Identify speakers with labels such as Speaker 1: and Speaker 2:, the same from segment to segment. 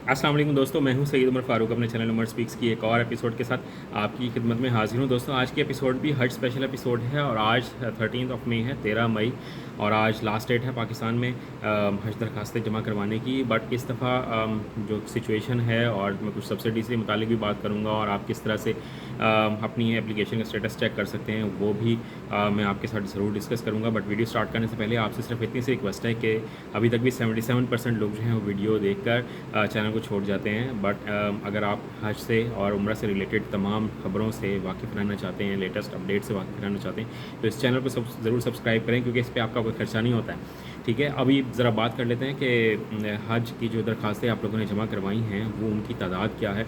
Speaker 1: अस्सलाम वालेकुम दोस्तों, मैं हूं सईद उमर फ़ारूक अपने चैनल उमर स्पीक्स की एक और एपिसोड के साथ आपकी खिदमत में हाजिर हूं। दोस्तों आज की एपिसोड भी हज स्पेशल एपिसोड है और आज 13 मई है, 13 मई, और आज लास्ट डेट है पाकिस्तान में हज दरखास्तें जमा करवाने की। बट इस दफ़ा जो सिचुएशन है, और मैं कुछ सब्सिडी से मुतालिक भी बात करूँगा और आप किस तरह से अपनी एप्लीकेशन का स्टेटस चेक कर सकते हैं वो भी मैं आपके साथ ज़रूर डिस्कस करूँगा। बट वीडियो स्टार्ट करने से पहले आपसे सिर्फ इतनी सी रिक्वेस्ट है कि अभी तक भी 77% लोग जो हैं वो वीडियो देखकर चैनल को छोड़ जाते हैं। बट अगर आप हज से और उम्रा से रिलेटेड तमाम खबरों से वाकिफ़ रहना चाहते हैं, लेटेस्ट अपडेट से वाकिफ़ रहना चाहते हैं, तो इस चैनल को ज़रूर सब्सक्राइब करें, क्योंकि इस पर आपका कोई खर्चा नहीं होता है। ठीक है, अभी ज़रा बात कर लेते हैं कि हज की जो दरखास्तें आप लोगों ने जमा करवाई हैं वो उनकी तादाद क्या है।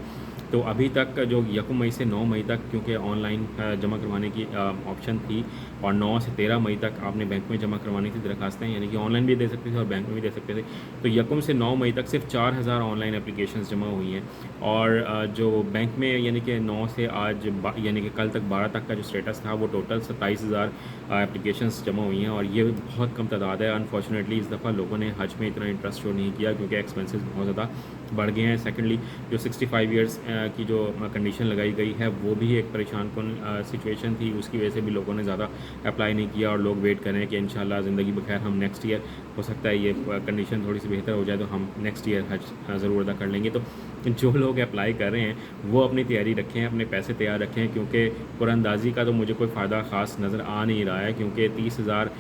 Speaker 1: तो अभी तक जो 1 मई से 9 मई तक, क्योंकि ऑनलाइन जमा करवाने की ऑप्शन थी, और 9 से 13 मई तक आपने बैंक में जमा करवानी थी दरखास्तें, यानी कि ऑनलाइन भी दे सकते थे और बैंक में भी दे सकते थे। तो 1 से 9 मई तक सिर्फ 4000 ऑनलाइन एप्लीकेशंस जमा हुई हैं, और जो बैंक में यानी कि 9 से आज यानी कि कल तक 12 तक का जो स्टेटस था वो टोटल 27,000 एप्लीकेशंस जमा हुई हैं, और ये बहुत कम तादाद है। अनफॉर्चुनेटली इस दफ़ा लोगों ने हज में इतना इंटरेस्ट शो नहीं किया, क्योंकि एक्सपेंसेस बहुत ज़्यादा बढ़ गए हैं। सेकेंडली जो 65 ईयर्स की जो कंडीशन लगाई गई है वो भी एक परेशान कन सिचुएशन थी, उसकी वजह से भी लोगों ने ज़्यादा अप्लाई नहीं किया, और लोग वेट कर रहे हैं कि इंशाल्लाह ज़िंदगी बखैर हम नेक्स्ट ईयर, हो सकता है ये कंडीशन थोड़ी सी बेहतर हो जाए तो हम नेक्स्ट ईयर हज ज़रूर अदा कर लेंगे। तो जो लोग अप्लाई कर रहे हैं वो अपनी तैयारी रखें, अपने पैसे तैयार रखें, क्योंकि कुरानंदाज़ी का तो मुझे कोई फ़ायदा ख़ास नज़र आ नहीं रहा है, क्योंकि 30,000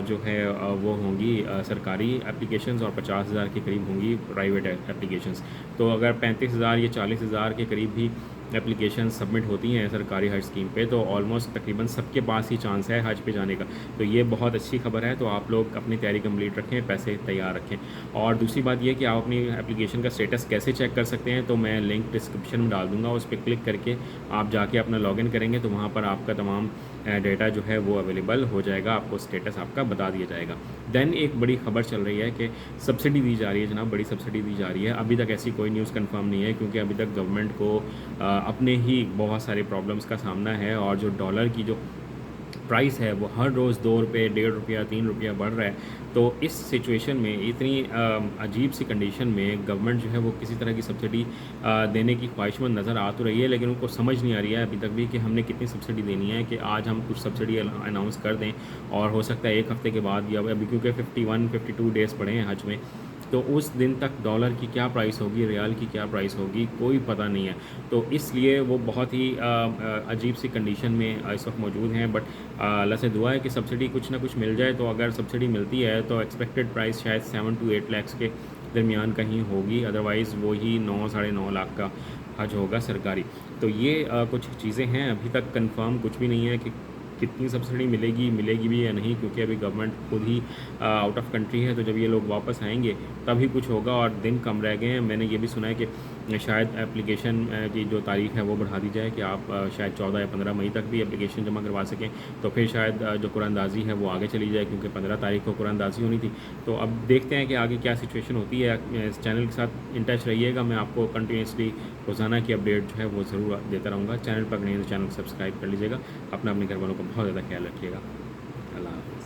Speaker 1: जो है वो होंगी सरकारी एप्लीकेशंस, और 50,000 के करीब होंगी प्राइवेट एप्लीकेशंस। तो अगर 35,000 या 40,000 के करीब भी एप्लीकेशन सबमिट होती हैं सरकारी हज स्कीम पे, तो ऑलमोस्ट तकरीबन सबके पास ही चांस है हज पे जाने का। तो ये बहुत अच्छी खबर है। तो आप लोग अपनी तैयारी कंप्लीट रखें, पैसे तैयार रखें। और दूसरी बात ये कि आप अपनी एप्लीकेशन का स्टेटस कैसे चेक कर सकते हैं, तो मैं लिंक डिस्क्रिप्शन में डाल दूँगा, उस पर क्लिक करके आप जाके अपना लॉगिन करेंगे तो वहाँ पर आपका तमाम डेटा जो है वो अवेलेबल हो जाएगा, आपको स्टेटस आपका बता दिया जाएगा। देन एक बड़ी खबर चल रही है कि सब्सिडी दी जा रही है जनाब, बड़ी सब्सिडी दी जा रही है। अभी तक ऐसी कोई न्यूज़ कंफर्म नहीं है, क्योंकि अभी तक गवर्नमेंट को अपने ही बहुत सारे प्रॉब्लम्स का सामना है, और जो डॉलर की जो प्राइस है वो हर रोज़ 2 रुपये, 1.5 रुपया, 3 रुपया बढ़ रहा है। तो इस सिचुएशन में, इतनी अजीब सी कंडीशन में, गवर्नमेंट जो है वो किसी तरह की सब्सिडी देने की ख्वाहिशमंद नज़र आ तो रही है, लेकिन उनको समझ नहीं आ रही है अभी तक भी कि हमने कितनी सब्सिडी देनी है, कि आज हम कुछ सब्सिडी अनाउंस कर दें और हो सकता है एक हफ़्ते के बाद, या अभी क्योंकि 51-52 डेज़ पड़े हैं हज में, तो उस दिन तक डॉलर की क्या प्राइस होगी, रियाल की क्या प्राइस होगी, कोई पता नहीं है। तो इसलिए वो बहुत ही अजीब सी कंडीशन में इस वक्त मौजूद हैं। बट अल्लाह से दुआ है कि सब्सिडी कुछ ना कुछ मिल जाए। तो अगर सब्सिडी मिलती है तो एक्सपेक्टेड प्राइस शायद 7 to 8 लाख के दरमियान कहीं होगी, अदरवाइज़ वही 9 साढ़े 9 लाख का हज होगा सरकारी। तो ये कुछ चीज़ें हैं, अभी तक कंफर्म कुछ भी नहीं है कि कितनी सब्सिडी मिलेगी भी या नहीं, क्योंकि अभी गवर्नमेंट खुद ही आउट ऑफ कंट्री है। तो जब ये लोग वापस आएंगे तभी कुछ होगा, और दिन कम रह गए हैं। मैंने ये भी सुना है कि शायद एप्लीकेशन की जो तारीख है वो बढ़ा दी जाए, कि आप शायद 14 या 15 मई तक भी एप्लीकेशन जमा करवा सकें। तो फिर शायद जो कुरानंदाज़ी है वो आगे चली जाए, क्योंकि 15 तारीख को कुरानंदाज़ी होनी थी। तो अब देखते हैं कि आगे क्या सिचुएशन होती है। इस चैनल के साथ इन टच रहिएगा, मैं आपको कंटिन्यूसली रोज़ाना की अपडेट जो है वो ज़रूर देता रहूँगा। चैनल पर नहीं तो चैनल को सब्सक्राइब कर लीजिएगा। अपना अपने घर वालों का बहुत ज़्यादा ख्याल रखिएगा। अल्लाह हाफ़िज़।